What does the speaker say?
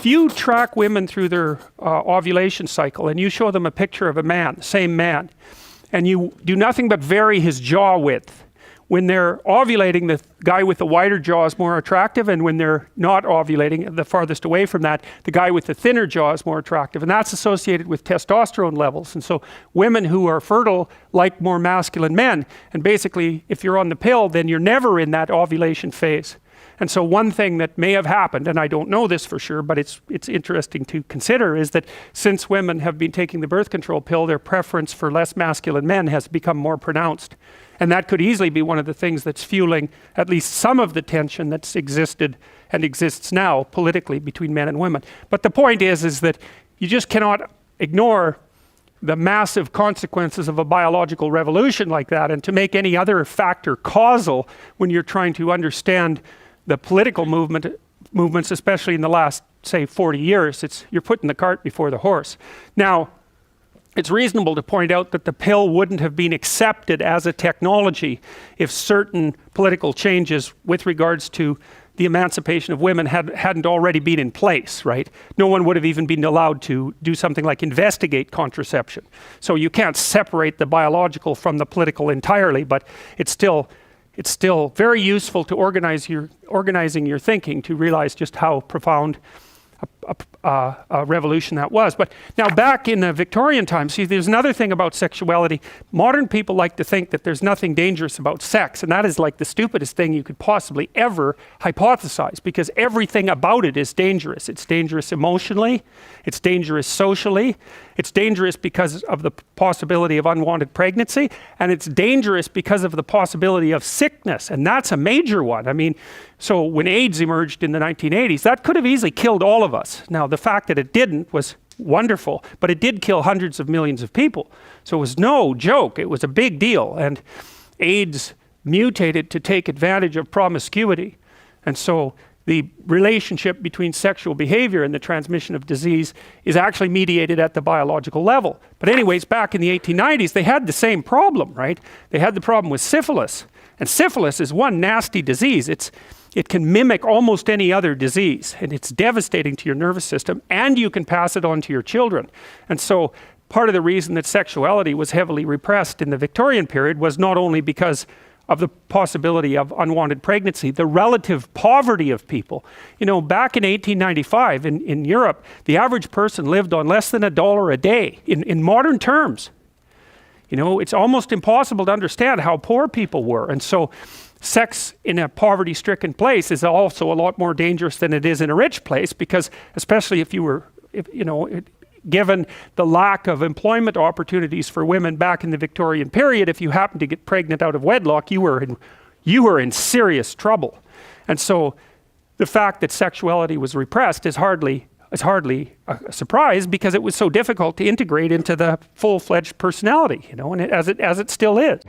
if you track women through their ovulation cycle and you show them a picture of a man, the same man, and you do nothing but vary his jaw width, when they're ovulating, the guy with the wider jaw is more attractive, and when they're not ovulating, the farthest away from that, the guy with the thinner jaw is more attractive, and that's associated with testosterone levels. And so women who are fertile like more masculine men, and basically if you're on the pill, then you're never in that ovulation phase. And so one thing that may have happened, and I don't know this for sure, but it's interesting to consider, is that since women have been taking the birth control pill, their preference for less masculine men has become more pronounced. And that could easily be one of the things that's fueling at least some of the tension that's existed and exists now politically between men and women. But the point is that you just cannot ignore the massive consequences of a biological revolution like that, and to make any other factor causal when you're trying to understand the political movements, especially in the last, say, 40 years, you're putting the cart before the horse. Now, it's reasonable to point out that the pill wouldn't have been accepted as a technology if certain political changes with regards to the emancipation of women hadn't already been in place, right? No one would have even been allowed to do something like investigate contraception. So you can't separate the biological from the political entirely, but it's still very useful to organizing your thinking to realize just how profound a revolution that was. But now back in the Victorian times, see, there's another thing about sexuality. Modern people like to think that there's nothing dangerous about sex, and that is like the stupidest thing you could possibly ever hypothesize, because everything about it is dangerous. It's dangerous emotionally, it's dangerous socially, it's dangerous because of the possibility of unwanted pregnancy, and it's dangerous because of the possibility of sickness, and that's a major one. I mean, so when AIDS emerged in the 1980s, that could have easily killed all of us. Now, the fact that it didn't was wonderful, but it did kill hundreds of millions of people. So it was no joke, it was a big deal, and AIDS mutated to take advantage of promiscuity. And so the relationship between sexual behavior and the transmission of disease is actually mediated at the biological level. But anyways, back in the 1890s, they had the same problem, right? They had the problem with syphilis. And syphilis is one nasty disease. It can mimic almost any other disease, and it's devastating to your nervous system, and you can pass it on to your children. And so part of the reason that sexuality was heavily repressed in the Victorian period was not only because of the possibility of unwanted pregnancy, the relative poverty of people. You know, back in 1895 in Europe, the average person lived on less than $1 a day in modern terms. You know, it's almost impossible to understand how poor people were. And so sex in a poverty-stricken place is also a lot more dangerous than it is in a rich place, because especially if given the lack of employment opportunities for women back in the Victorian period, if you happened to get pregnant out of wedlock, you were in serious trouble. And so the fact that sexuality was repressed is hardly a surprise, because it was so difficult to integrate into the full-fledged personality, you know, and as it still is.